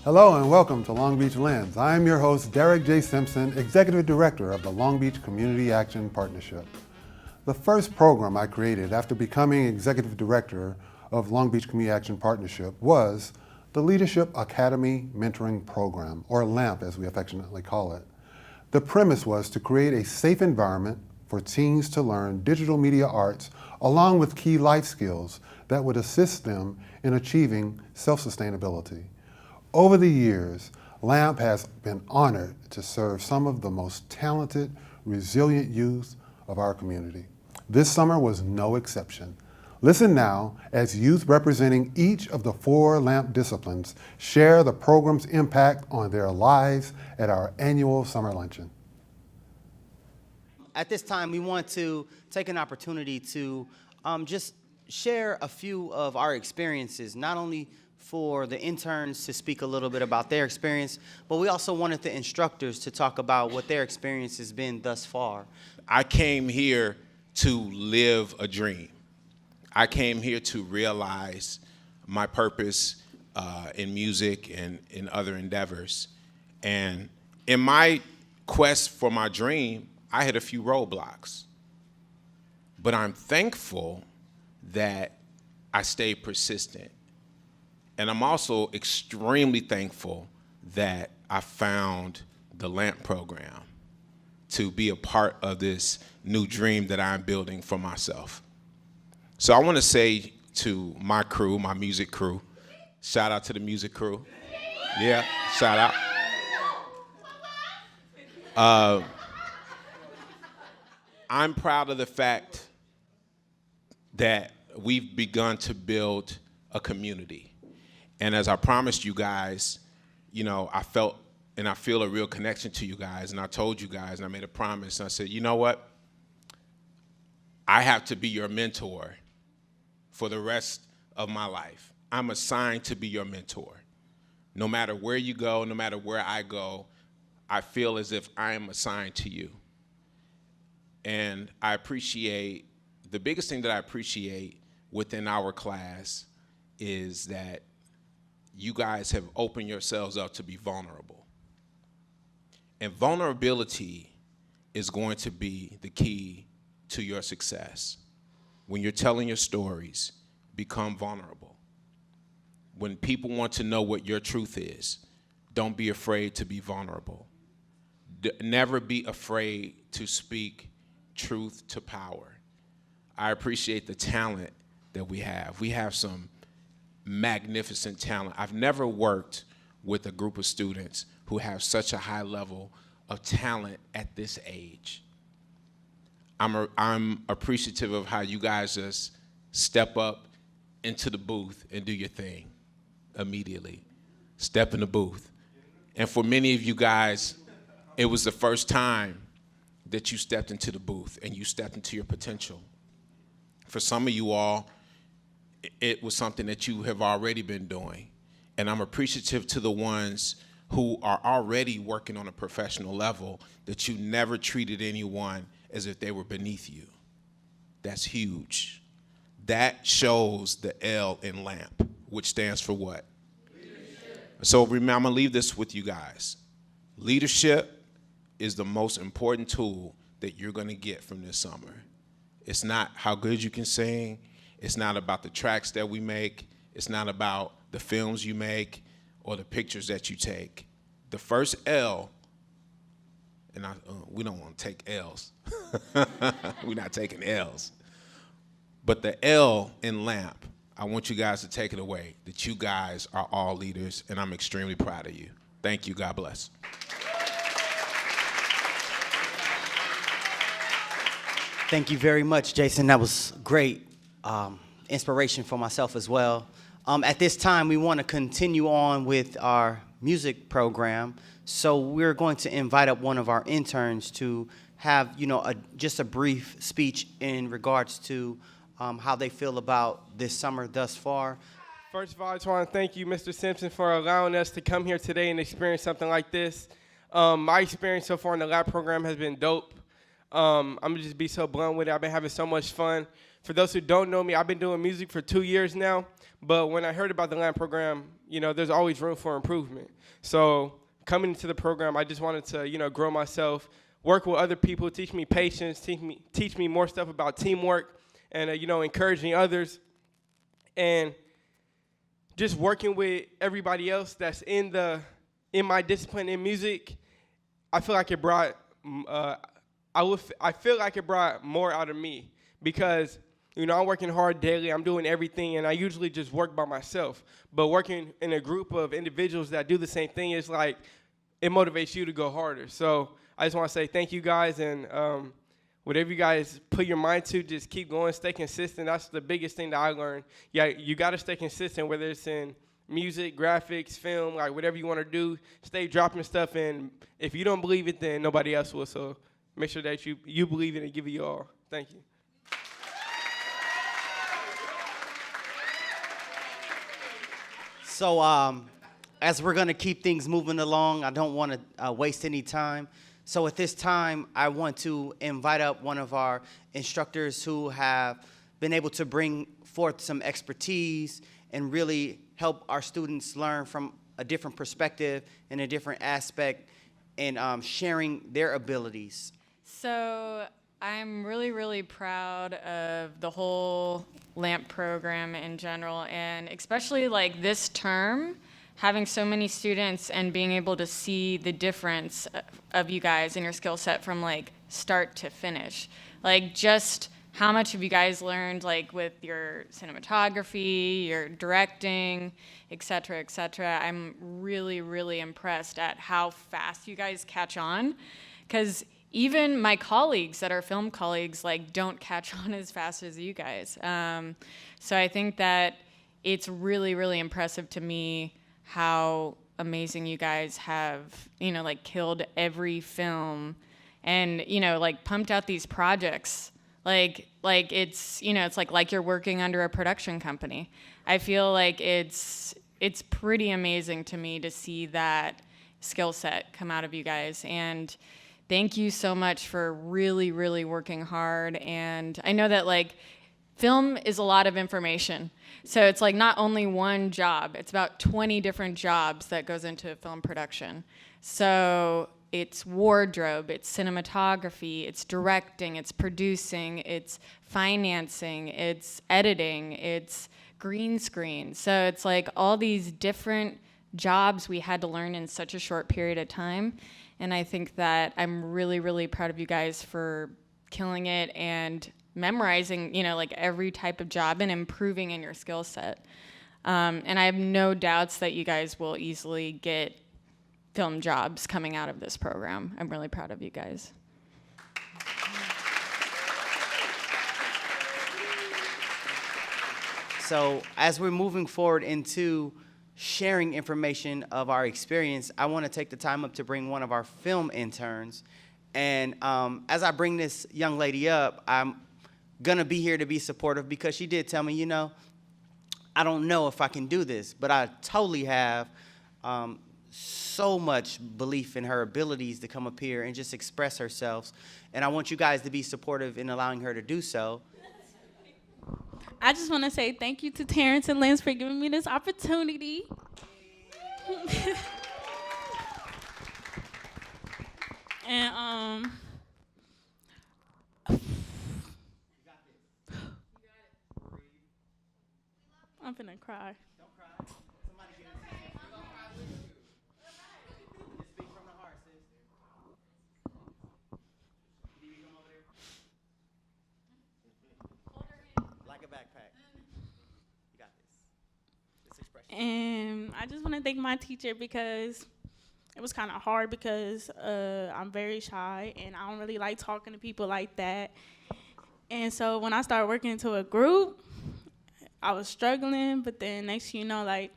Hello and welcome to Long Beach Lens. I am your host, Derek J. Simpson, Executive Director of the Long Beach Community Action Partnership. The first program I created after becoming Executive Director of Long Beach Community Action Partnership was the Leadership Academy Mentoring Program, or LAMP as we affectionately call it. The premise was to create a safe environment for teens to learn digital media arts along with key life skills that would assist them in achieving self-sustainability. Over the years, LAMP has been honored to serve some of the most talented, resilient youth of our community. This summer was no exception. Listen now as youth representing each of the 4 LAMP disciplines share the program's impact on their lives at our annual summer luncheon. At this time, we want to take an opportunity to just share a few of our experiences, not only for the interns to speak a little bit about their experience, but we also wanted the instructors to talk about what their experience has been thus far. I came here to live a dream. I came here to realize my purpose in music and in other endeavors. And in my quest for my dream, I hit a few roadblocks. But I'm thankful that I stayed persistent. And I'm also extremely thankful that I found the LAMP program to be a part of this new dream that I'm building for myself. So I want to say to my crew, my music crew, shout out to the music crew. Yeah, shout out. I'm proud of the fact that we've begun to build a community. And as I promised you guys, you know, I felt and I feel a real connection to you guys. And I told you guys, and I made a promise. And I said, you know what? I have to be your mentor for the rest of my life. I'm assigned to be your mentor. No matter where you go, no matter where I go, I feel as if I am assigned to you. And I appreciate, the biggest thing that I appreciate within our class is that you guys have opened yourselves up to be vulnerable. And vulnerability is going to be the key to your success. When you're telling your stories, become vulnerable. When people want to know what your truth is, don't be afraid to be vulnerable. Never be afraid to speak truth to power. I appreciate the talent that we have. We have some magnificent talent. I've never worked with a group of students who have such a high level of talent at this age. I'm appreciative of how you guys just step up into the booth and do your thing immediately. Step in the booth. And for many of you guys, it was the first time that you stepped into the booth and you stepped into your potential. For some of you all, it was something that you have already been doing. And I'm appreciative to the ones who are already working on a professional level that you never treated anyone as if they were beneath you. That's huge. That shows the L in LAMP, which stands for what? Leadership. So remember, I'm gonna leave this with you guys. Leadership is the most important tool that you're gonna get from this summer. It's not how good you can sing. It's not about the tracks that we make. It's not about the films you make or the pictures that you take. The first L, and we don't want to take L's. We're not taking L's. But the L in LAMP, I want you guys to take it away, that you guys are all leaders, and I'm extremely proud of you. Thank you. God bless. Thank you very much, Jason. That was great inspiration for myself as well. At this time, we want to continue on with our music program. So we're going to invite up one of our interns to have, just a brief speech in regards to how they feel about this summer thus far. First of all, I just want to thank you, Mr. Simpson, for allowing us to come here today and experience something like this. My experience so far in the lab program has been dope. I'm going to just be so blunt with it. I've been having so much fun. For those who don't know me, I've been doing music for 2 years now, But when I heard about the LAM program, there's always room for improvement. So coming into the program, I just wanted to, grow myself, work with other people, teach me patience, teach me more stuff about teamwork, and encouraging others, and just working with everybody else that's in my discipline in music. I feel like it brought I feel like it brought more out of me because I'm working hard daily. I'm doing everything, and I usually just work by myself. But working in a group of individuals that do the same thing is like it motivates you to go harder. So I just want to say thank you guys, and whatever you guys put your mind to, just keep going, stay consistent. That's the biggest thing that I learned. Yeah, you got to stay consistent, whether it's in music, graphics, film, like whatever you want to do. Stay dropping stuff, and if you don't believe it, then nobody else will. So make sure that you believe it and give it your all. Thank you. So as we're going to keep things moving along, I don't want to waste any time. So at this time, I want to invite up one of our instructors who have been able to bring forth some expertise and really help our students learn from a different perspective and a different aspect in sharing their abilities. So I'm really, really proud of the whole LAMP program in general, and especially like this term, having so many students and being able to see the difference of you guys and your skill set from like start to finish. Like just how much have you guys learned like with your cinematography, your directing, et cetera, et cetera. I'm really, really impressed at how fast you guys catch on, because even my colleagues that are film colleagues like don't catch on as fast as you guys. So I think that it's really, really impressive to me how amazing you guys have, like killed every film and, like pumped out these projects. Like it's, it's like you're working under a production company. I feel like it's pretty amazing to me to see that skill set come out of you guys. And thank you so much for really, really working hard. And I know that like film is a lot of information. So it's like not only one job, it's about 20 different jobs that goes into film production. So it's wardrobe, it's cinematography, it's directing, it's producing, it's financing, it's editing, it's green screen. So it's like all these different jobs we had to learn in such a short period of time. And I think that I'm really, really proud of you guys for killing it and memorizing, like every type of job and improving in your skill set. And I have no doubts that you guys will easily get film jobs coming out of this program. I'm really proud of you guys. So as we're moving forward into sharing information of our experience, I want to take the time up to bring one of our film interns. And as I bring this young lady up, I'm going to be here to be supportive because she did tell me, I don't know if I can do this, but I totally have so much belief in her abilities to come up here and just express herself. And I want you guys to be supportive in allowing her to do so. I just want to say thank you to Terrence and Lance for giving me this opportunity. And I'm finna cry. Don't cry. Somebody get it. I'm gonna cry with you. Just speak from the heart, sis. Can you come over there? Like a backpack. You got this. This expression. And I just want to thank my teacher because it was kind of hard because I'm very shy and I don't really like talking to people like that. And so when I started working into a group, I was struggling, but then next thing you know, like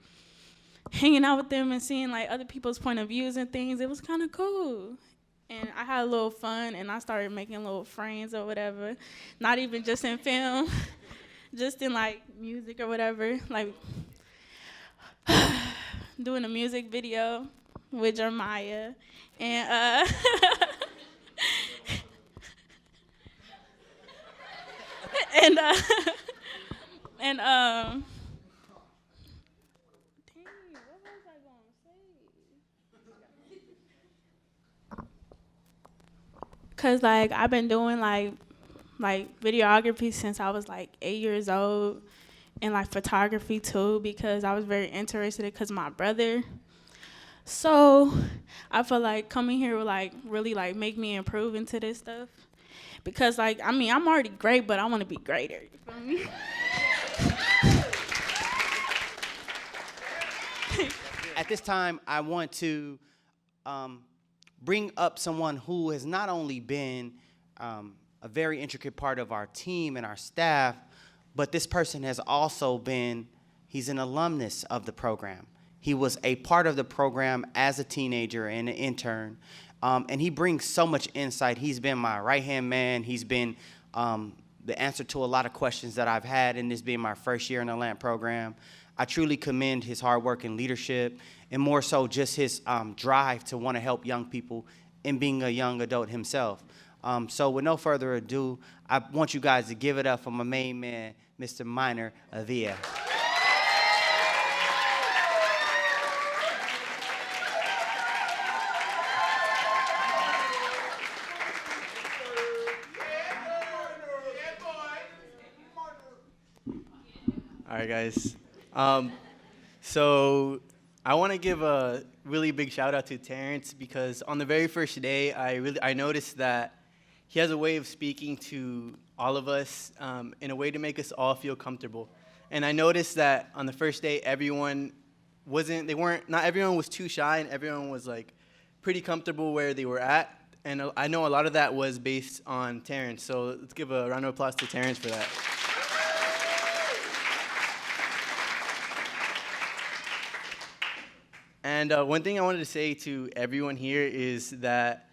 hanging out with them and seeing like other people's point of views and things, it was kind of cool. And I had a little fun and I started making little friends or whatever, not even just in film, just in like music or whatever, like doing a music video with Jeremiah and Cause like I've been doing like videography since I was like 8 years old, and like photography too, because I was very interested because my brother. So I feel like coming here will like really like make me improve into this stuff. Because like I mean I'm already great, but I want to be greater. You feel me? At this time, I want to bring up someone who has not only been a very intricate part of our team and our staff, but this person has also been, he's an alumnus of the program. He was a part of the program as a teenager and an intern, and he brings so much insight. He's been my right-hand man. He's been the answer to a lot of questions that I've had in this being my first year in the LAMP program. I truly commend his hard work and leadership, and more so just his drive to want to help young people in being a young adult himself. So with no further ado, I want you guys to give it up for my main man, Mr. Minor Avia. All right, guys. So I want to give a really big shout out to Terrence, because on the very first day, I noticed that he has a way of speaking to all of us in a way to make us all feel comfortable. And I noticed that on the first day, not everyone was too shy, and everyone was like pretty comfortable where they were at. And I know a lot of that was based on Terrence. So let's give a round of applause to Terrence for that. And one thing I wanted to say to everyone here is that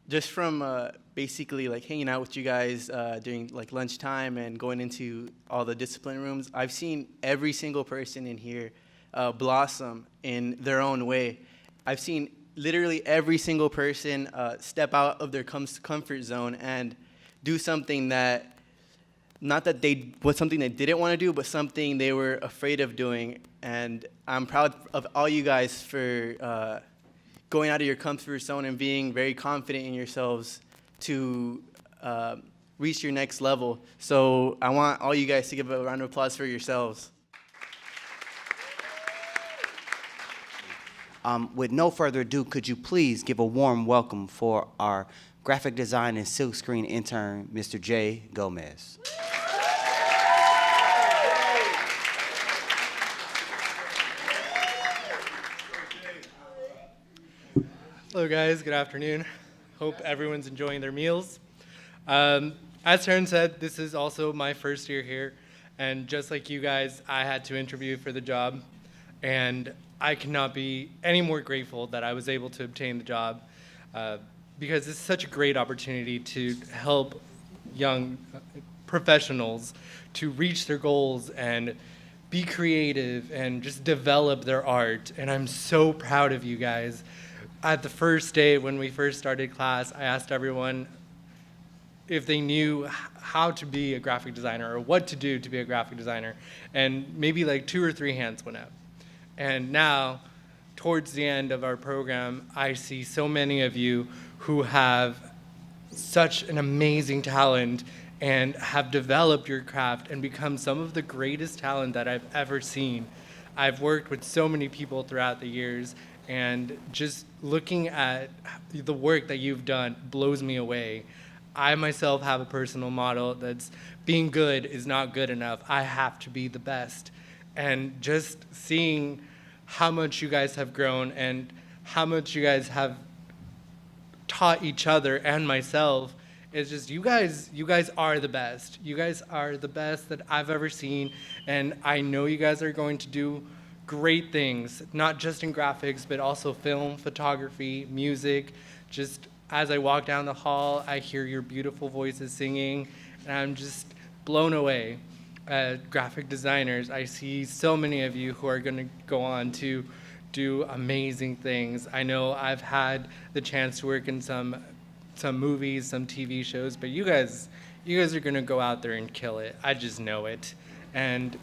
just from basically like hanging out with you guys during like lunchtime and going into all the discipline rooms, I've seen every single person in here blossom in their own way. I've seen literally every single person step out of their comfort zone and do something that, not that was something they didn't want to do, but something they were afraid of doing. And I'm proud of all you guys for going out of your comfort zone and being very confident in yourselves to reach your next level. So I want all you guys to give a round of applause for yourselves. With no further ado, could you please give a warm welcome for our graphic design and silkscreen intern, Mr. Jay Gomez. Hello guys, good afternoon. Hope everyone's enjoying their meals. As Taryn said, this is also my first year here, and just like you guys, I had to interview for the job, and I cannot be any more grateful that I was able to obtain the job, because it's such a great opportunity to help young professionals to reach their goals and be creative and just develop their art, and I'm so proud of you guys. At the first day when we first started class, I asked everyone if they knew how to be a graphic designer or what to do to be a graphic designer, and maybe like 2 or 3 hands went up. And now, towards the end of our program, I see so many of you who have such an amazing talent and have developed your craft and become some of the greatest talent that I've ever seen. I've worked with so many people throughout the years, and just looking at the work that you've done blows me away. I myself have a personal motto that's being good is not good enough. I have to be the best. And just seeing how much you guys have grown and how much you guys have taught each other and myself, it's just you guys are the best. You guys are the best that I've ever seen, and I know you guys are going to do great things, not just in graphics, but also film, photography, music. Just as I walk down the hall, I hear your beautiful voices singing, and I'm just blown away. Graphic designers, I see so many of you who are going to go on to do amazing things. I know I've had the chance to work in some movies, some TV shows, but you guys are going to go out there and kill it. I just know it. And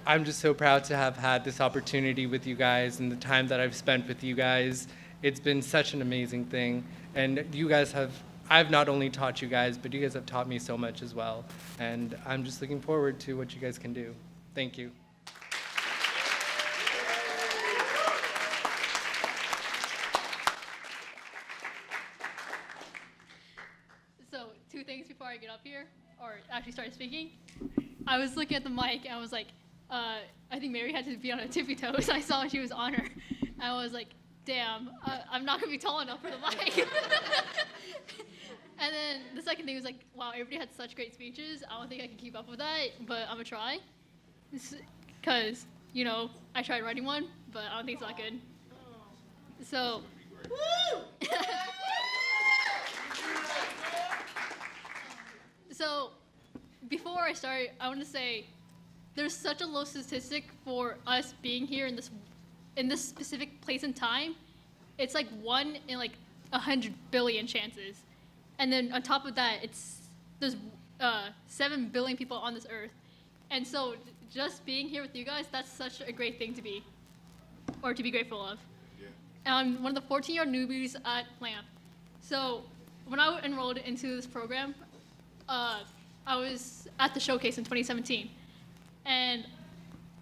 I'm just so proud to have had this opportunity with you guys, and the time that I've spent with you guys. It's been such an amazing thing, and you guys have I've not only taught you guys, but you guys have taught me so much as well. And I'm just looking forward to what you guys can do. Thank you. So, two things before I get up here, or actually start speaking. I was looking at the mic and I was like, I think Mary had to be on her tippy toes. I saw she was on her. I was like, damn, I'm not gonna be tall enough for the mic. And then the second thing was like, wow, everybody had such great speeches. I don't think I can keep up with that, but I'm gonna try. Because, you know, I tried writing one, but I don't think it's that good. So, so before I start, I want to say there's such a low statistic for us being here in this specific place and time. It's like 1 in like 100 billion chances. And then on top of that, there's 7 billion people on this earth. And so just being here with you guys, that's such a great thing to be grateful of. Yeah. And I'm one of the 14-year newbies at LAMP. So when I enrolled into this program, I was at the showcase in 2017. And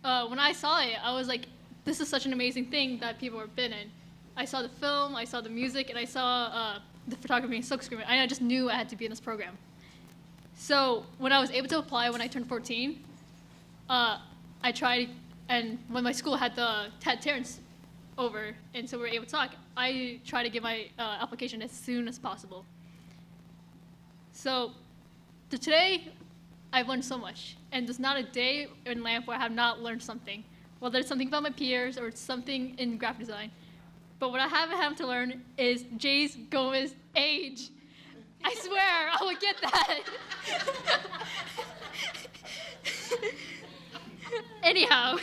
when I saw it, I was like, this is such an amazing thing that people have been in. I saw the film, I saw the music, and I saw the photography and silkscreen, and I just knew I had to be in this program. So when I was able to apply when I turned 14, I tried, and when my school had Terrence over, and so we were able to talk, I tried to get my application as soon as possible. So today, I've learned so much, and there's not a day in LAMP where I have not learned something, whether it's something about my peers or it's something in graphic design. But what I haven't had to learn is Jay's Gomez's age. I swear, I will get that. Anyhow.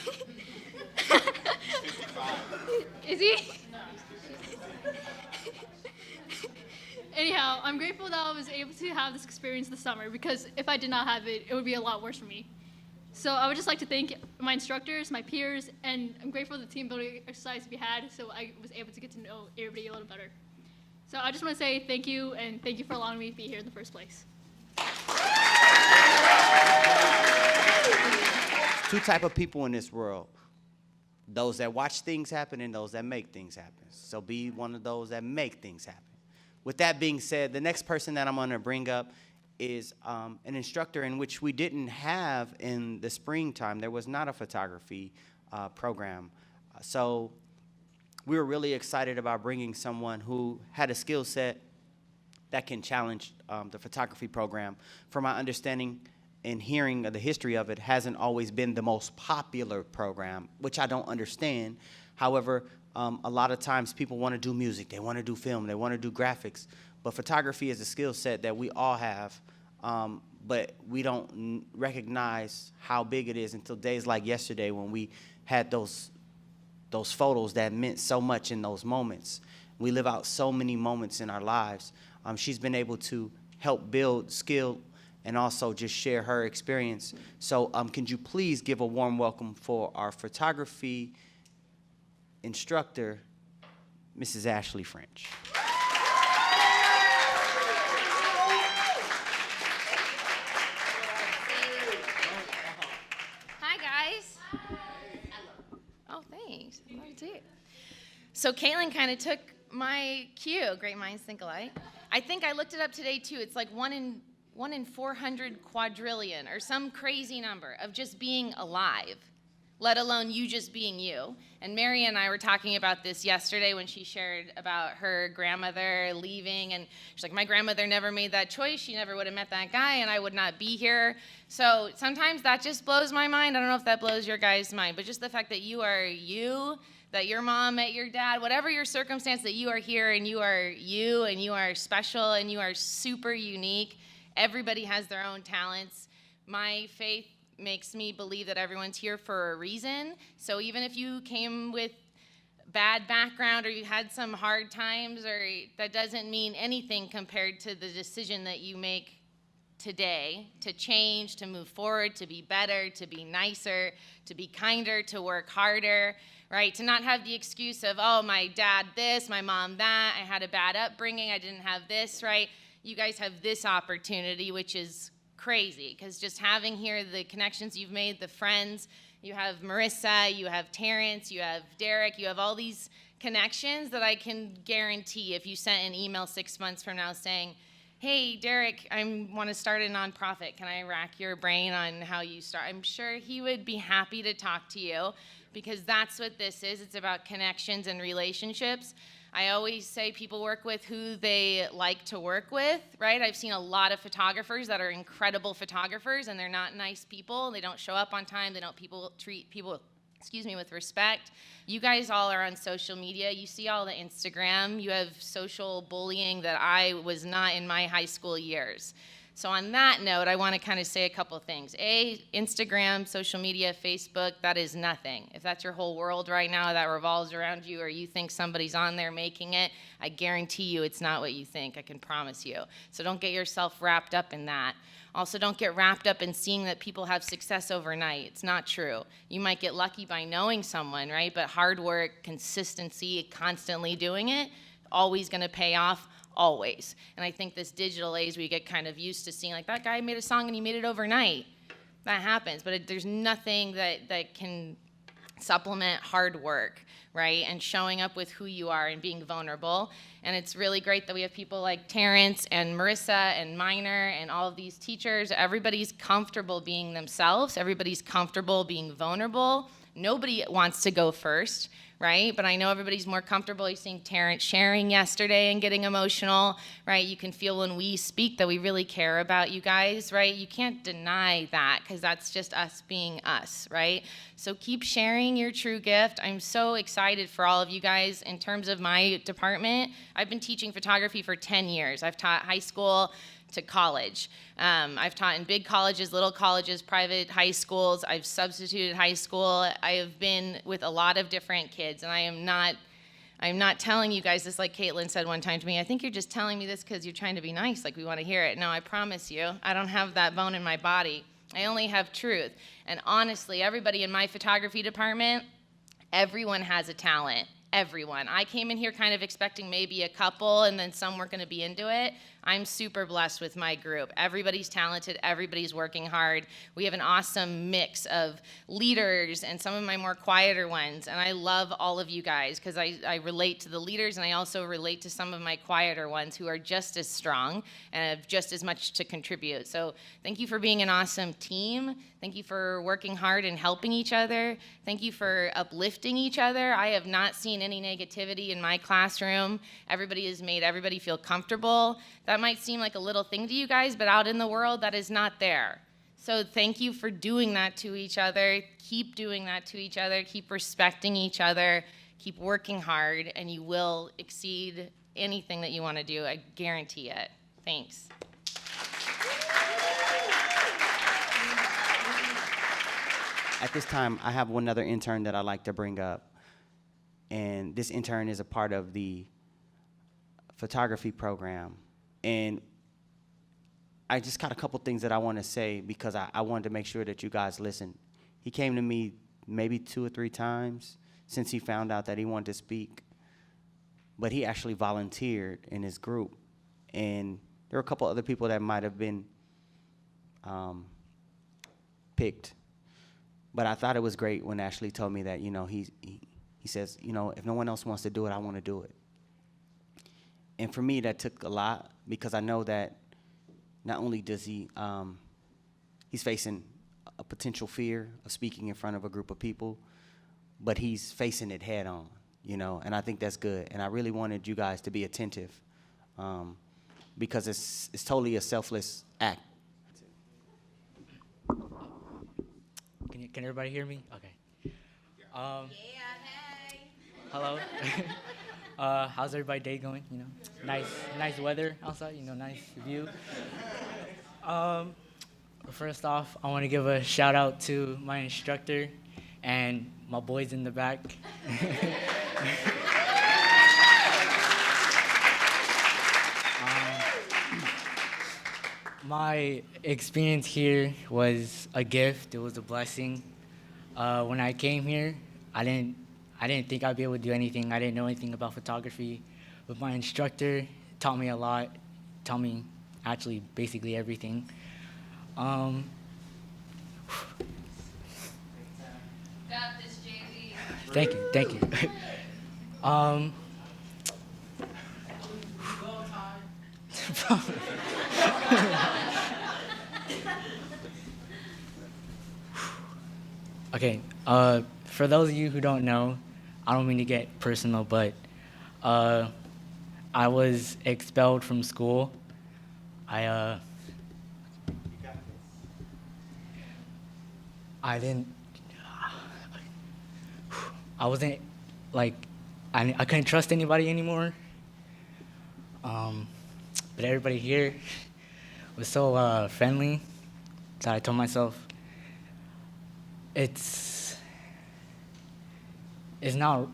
Is he? Anyhow, I'm grateful that I was able to have this experience this summer, because if I did not have it, it would be a lot worse for me. So I would just like to thank my instructors, my peers, and I'm grateful for the team building exercise we had, so I was able to get to know everybody a little better. So I just want to say thank you, and thank you for allowing me to be here in the first place. Two type of people in this world: those that watch things happen and those that make things happen. So be one of those that make things happen. With that being said, the next person that I'm going to bring up is an instructor in which we didn't have in the springtime. There was not a photography program. So we were really excited about bringing someone who had a skill set that can challenge the photography program. From my understanding and hearing of the history of it, hasn't always been the most popular program, which I don't understand. However, a lot of times people want to do music, they want to do film, they want to do graphics, but photography is a skill set that we all have, but we don't recognize how big it is until days like yesterday when we had those photos that meant so much in those moments. We live out so many moments in our lives. She's been able to help build skill and also just share her experience. So can you please give a warm welcome for our photography instructor, Mrs. Ashley French. Hi, guys. Oh, thanks. I love it too. So Caitlin kind of took my cue. Great minds think alike. I think I looked it up today too. It's like 1 in 400 quadrillion or some crazy number of just being alive, let alone you just being you. And Mary and I were talking about this yesterday when she shared about her grandmother leaving, and she's like, my grandmother never made that choice. She never would have met that guy, and I would not be here. So sometimes that just blows my mind. I don't know if that blows your guys' mind, but just the fact that you are you, that your mom met your dad, whatever your circumstance, that you are here and you are special and you are super unique. Everybody has their own talents. My faith makes me believe that everyone's here for a reason. So even if you came with bad background or you had some hard times, or that doesn't mean anything compared to the decision that you make today to change, to move forward, to be better, to be nicer, to be kinder, to work harder, right? To not have the excuse of, oh, my dad this, my mom that, I had a bad upbringing, I didn't have this, right? you guys have this opportunity, which is crazy, because just having here the connections you've made, the friends, you have Marissa, you have Terrence, you have Derek, you have all these connections that I can guarantee if you sent an email 6 months from now saying, hey, Derek, I want to start a nonprofit. Can I rack your brain on how you start? I'm sure he would be happy to talk to you, because that's what this is. It's about connections and relationships. I always say people work with who they like to work with, right? I've seen a lot of photographers that are incredible photographers, and they're not nice people. They don't show up on time. They don't treat people with respect. You guys all are on social media. You see all the Instagram. You have social bullying that I was not in my high school years. So on that note, I want to kind of say a couple things. Instagram, social media, Facebook, that is nothing. If that's your whole world right now that revolves around you, or you think somebody's on there making it, I guarantee you it's not what you think. I can promise you. So don't get yourself wrapped up in that. Also, don't get wrapped up in seeing that people have success overnight. It's not true. You might get lucky by knowing someone, right? But hard work, consistency, constantly doing it, always going to pay off, always. And I think this digital age, we get kind of used to seeing, like, that guy made a song and he made it overnight. That happens. But there's nothing that can supplement hard work, right? And showing up with who you are and being vulnerable. And it's really great that we have people like Terrence and Marissa and Minor and all of these teachers. Everybody's comfortable being themselves. Everybody's comfortable being vulnerable. Nobody wants to go first, right? But I know everybody's more comfortable. You're seeing Terrence sharing yesterday and getting emotional, right? You can feel when we speak that we really care about you guys, right? You can't deny that, because that's just us being us, right? So keep sharing your true gift. I'm so excited for all of you guys. In terms of my department, I've been teaching photography for 10 years. I've taught high school to college. I've taught in big colleges, little colleges, private high schools. I've substituted high school. I have been with a lot of different kids, and I'm not telling you guys this like Caitlin said one time to me. I think you're just telling me this because you're trying to be nice, like we want to hear it. No, I promise you, I don't have that bone in my body. I only have truth. And honestly, everybody in my photography department, everyone has a talent. Everyone. I came in here kind of expecting maybe a couple, and then some weren't going to be into it. I'm super blessed with my group. Everybody's talented. Everybody's working hard. We have an awesome mix of leaders and some of my more quieter ones. And I love all of you guys, because I relate to the leaders, and I also relate to some of my quieter ones who are just as strong and have just as much to contribute. So thank you for being an awesome team. Thank you for working hard and helping each other. Thank you for uplifting each other. I have not seen any negativity in my classroom. Everybody has made everybody feel comfortable. That might seem like a little thing to you guys, but out in the world, that is not there. So thank you for doing that to each other. Keep doing that to each other. Keep respecting each other. Keep working hard, and you will exceed anything that you want to do. I guarantee it. Thanks. At this time, I have one other intern that I'd like to bring up. And this intern is a part of the photography program. And I just got a couple things that I want to say, because I wanted to make sure that you guys listen. He came to me maybe 2 or 3 times since he found out that he wanted to speak. But he actually volunteered in his group. And there were a couple other people that might have been picked. But I thought it was great when Ashley told me that, he says, if no one else wants to do it, I want to do it. And for me, that took a lot, because I know that not only does he's facing a potential fear of speaking in front of a group of people, but he's facing it head on, and I think that's good. And I really wanted you guys to be attentive, because it's totally a selfless act. Can everybody hear me? Okay. Hey. Hello. How's everybody's day going? Nice weather outside. Nice view. First off, I want to give a shout out to my instructor and my boys in the back. My experience here was a gift. It was a blessing. When I came here, I didn't think I'd be able to do anything. I didn't know anything about photography, but my instructor taught me a lot, taught me actually basically everything. Got this, JV. Thank you. um, okay, for those of you who don't know, I don't mean to get personal, but I was expelled from school. I didn't. I wasn't like I couldn't trust anybody anymore. But everybody here was so friendly that I told myself it's not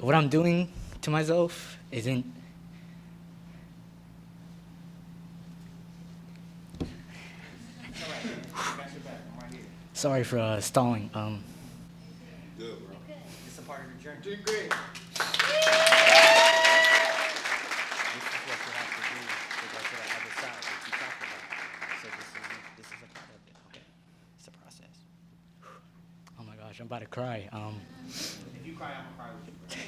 what I'm doing to myself isn't. Sorry for stalling. Good, bro. It's a part of the journey. Doing great. This is what you have to do to go to the other side that you talked about. So this is a part of it. Okay, it's a process. Oh my gosh, I'm about to cry. If you cry, I'm gonna cry with you.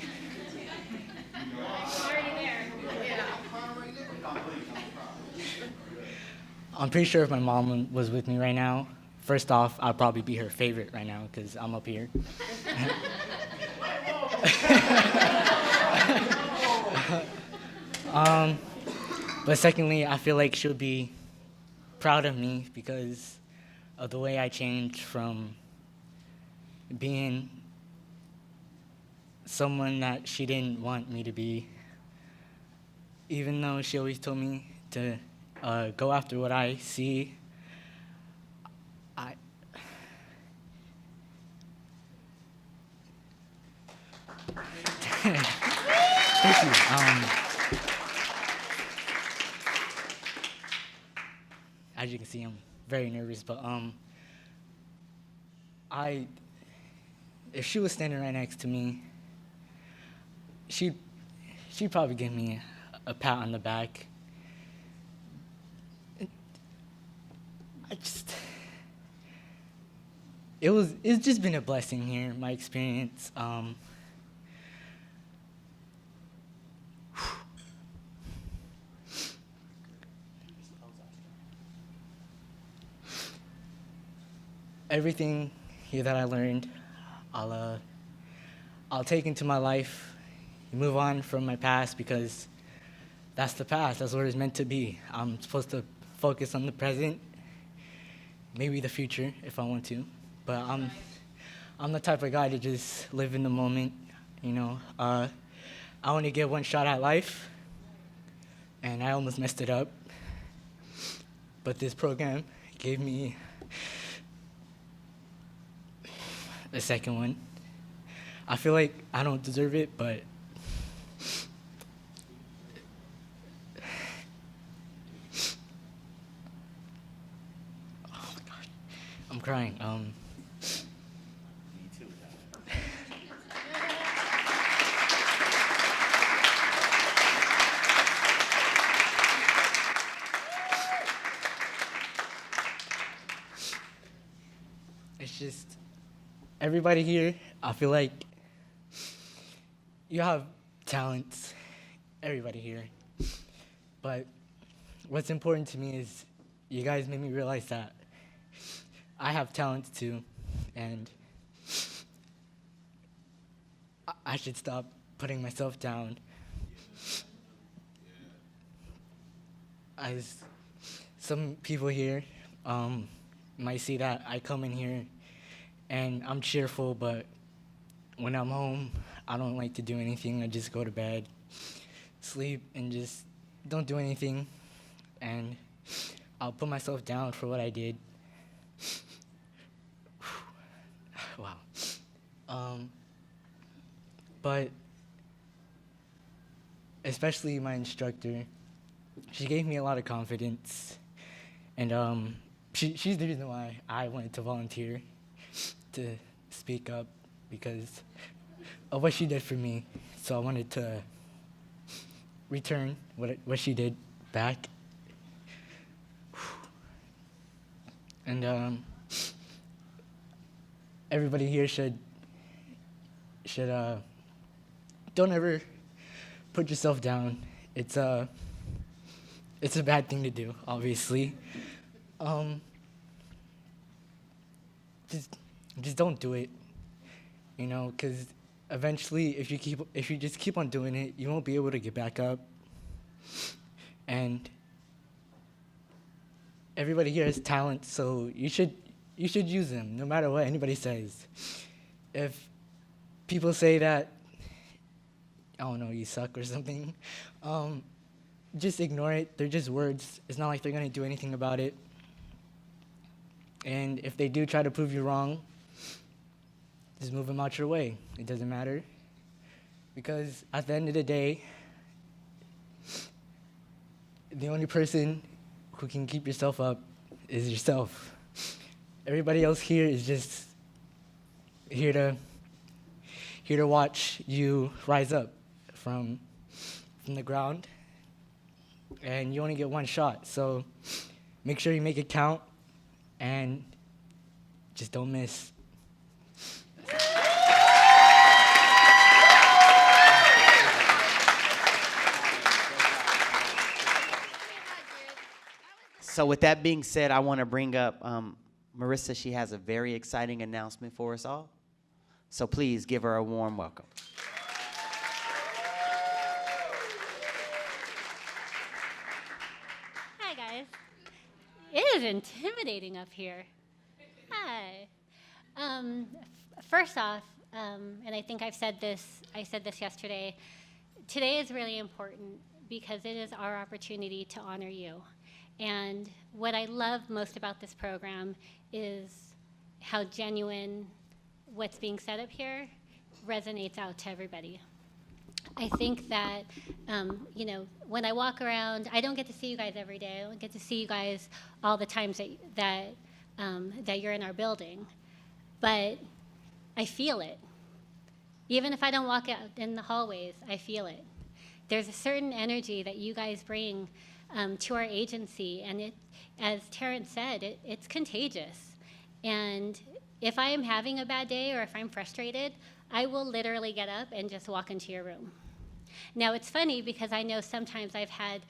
I'm pretty sure if my mom was with me right now, first off, I'd probably be her favorite right now because I'm up here. But secondly, I feel like she'll be proud of me because of the way I changed from being someone that she didn't want me to be, even though she always told me to go after what I see. Thank you. As you can see, I'm very nervous, but if she was standing right next to me, she'd probably give me a pat on the back. It's just been a blessing here, my experience. Everything here that I learned, I'll take into my life, move on from my past because that's the past. That's what it's meant to be. I'm supposed to focus on the present, maybe the future if I want to, but I'm the type of guy to just live in the moment. You know, I only get one shot at life, and I almost messed it up. But this program gave me a second one. I feel like I don't deserve it, but oh my God, I'm crying. Me too. It's just everybody here, I feel like you have talents, everybody here. But what's important to me is you guys made me realize that I have talents too, and I should stop putting myself down. As some people here might see that I come in here and I'm cheerful, but when I'm home, I don't like to do anything. I just go to bed, sleep, and just don't do anything. And I'll put myself down for what I did. Wow. But especially my instructor, she gave me a lot of confidence. And she's the reason why I wanted to volunteer to speak up because of what she did for me. So I wanted to return what she did back. and everybody here should don't ever put yourself down. It's a bad thing to do, obviously. Just don't do it, you know, because eventually, if you just keep on doing it, you won't be able to get back up. And everybody here has talent, so you should use them, no matter what anybody says. If people say that, I don't know, you suck or something, just ignore it. They're just words. It's not like they're gonna do anything about it. And if they do try to prove you wrong, just move them out your way. It doesn't matter. Because at the end of the day, the only person who can keep yourself up is yourself. Everybody else here is just here to watch you rise up from the ground. And you only get one shot, so make sure you make it count and just don't miss. So with that being said, I want to bring up Marissa. She has a very exciting announcement for us all. So please give her a warm welcome. Hi, guys. It is intimidating up here. Hi. First off, and I think I said this yesterday, today is really important because it is our opportunity to honor you. And what I love most about this program is how genuine what's being said up here resonates out to everybody. I think that, when I walk around, I don't get to see you guys every day. I don't get to see you guys all the times that you're in our building. But I feel it. Even if I don't walk out in the hallways, I feel it. There's a certain energy that you guys bring to our agency, and it, as Terrence said, it's contagious. And if I am having a bad day or if I'm frustrated, I will literally get up and just walk into your room. Now, it's funny because I know sometimes I've had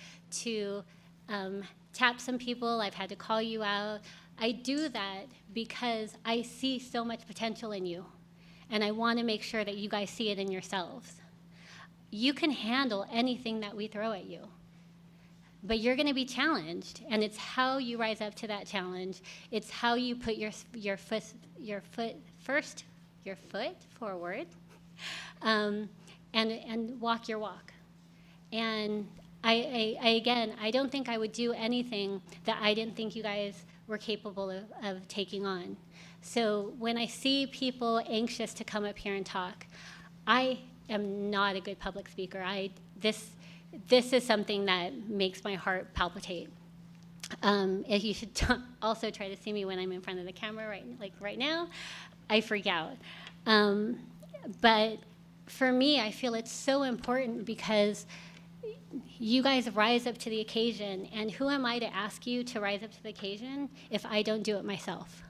to tap some people, I've had to call you out. I do that because I see so much potential in you, and I want to make sure that you guys see it in yourselves. You can handle anything that we throw at you, but you're going to be challenged, and it's how you rise up to that challenge. It's how you put your foot forward, and walk your walk. And I don't think I would do anything that I didn't think you guys were capable of taking on. So when I see people anxious to come up here and talk, I am not a good public speaker. This is something that makes my heart palpitate. If you should also try to see me when I'm in front of the camera, right now, I freak out. But for me, I feel it's so important because you guys rise up to the occasion, and who am I to ask you to rise up to the occasion if I don't do it myself?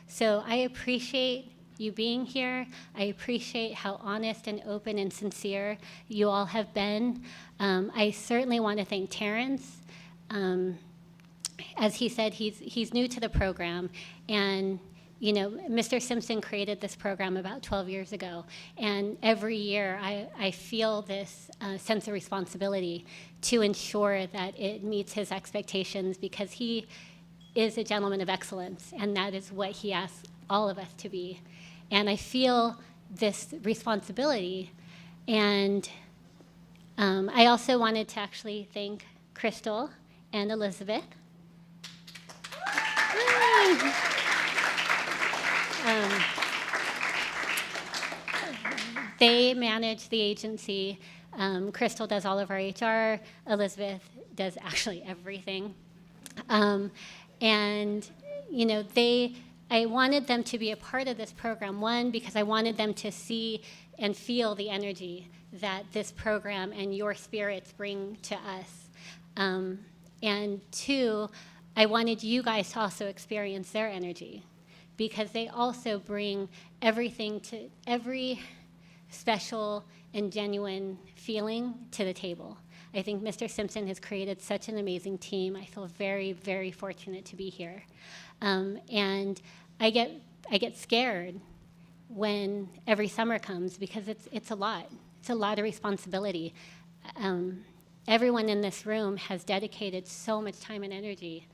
So I appreciate you being here. I appreciate how honest and open and sincere you all have been. I certainly want to thank Terrence. As he said, he's new to the program, and Mr. Simpson created this program about 12 years ago, and every year I feel this sense of responsibility to ensure that it meets his expectations, because he is a gentleman of excellence, and that is what he asks all of us to be. And I feel this responsibility, and I also wanted to actually thank Crystal and Elizabeth. They manage the agency. Crystal does all of our HR. Elizabeth does actually everything. And I wanted them to be a part of this program, one, because I wanted them to see and feel the energy that this program and your spirits bring to us. And two, I wanted you guys to also experience their energy, because they also bring everything to every special and genuine feeling to the table. I think Mr. Simpson has created such an amazing team. I feel very, very fortunate to be here. And I get scared when every summer comes, because it's a lot. It's a lot of responsibility. Everyone in this room has dedicated so much time and energy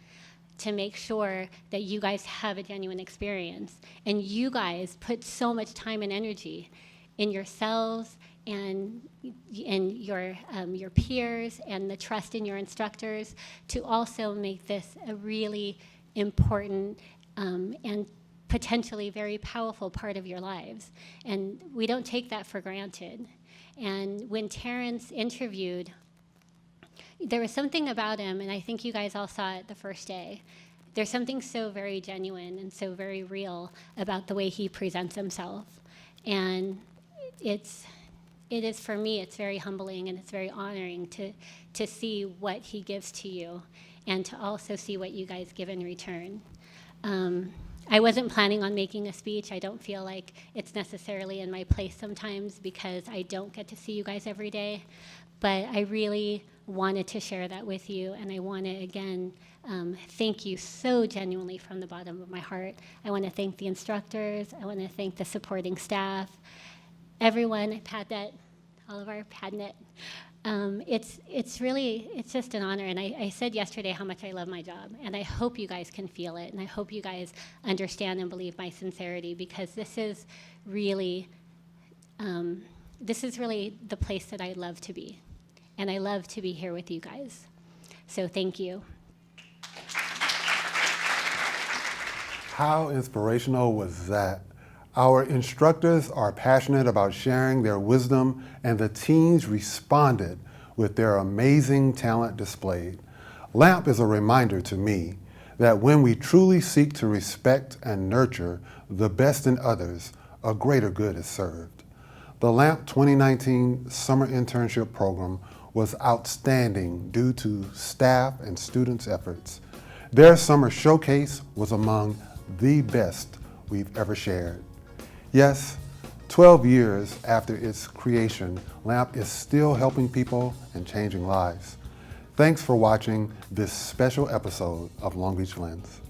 to make sure that you guys have a genuine experience. And you guys put so much time and energy in yourselves and your peers and the trust in your instructors to also make this a really important and potentially very powerful part of your lives. And we don't take that for granted. And when Terrence interviewed, there was something about him, and I think you guys all saw it the first day. There's something so very genuine and so very real about the way he presents himself. And it is, for me, it's very humbling and it's very honoring to see what he gives to you and to also see what you guys give in return. I wasn't planning on making a speech. I don't feel like it's necessarily in my place sometimes because I don't get to see you guys every day. But I really wanted to share that with you, and I want to, again, thank you so genuinely from the bottom of my heart. I want to thank the instructors. I want to thank the supporting staff, everyone at PadNet, all of our PadNet. It's just an honor, and I said yesterday how much I love my job, and I hope you guys can feel it, and I hope you guys understand and believe my sincerity, because this is really the place that I love to be, and I love to be here with you guys. So thank you. How inspirational was that? Our instructors are passionate about sharing their wisdom, and the teens responded with their amazing talent displayed. LAMP is a reminder to me that when we truly seek to respect and nurture the best in others, a greater good is served. The LAMP 2019 Summer Internship Program was outstanding due to staff and students' efforts. Their summer showcase was among the best we've ever shared. Yes, 12 years after its creation, LAMP is still helping people and changing lives. Thanks for watching this special episode of Long Beach Lens.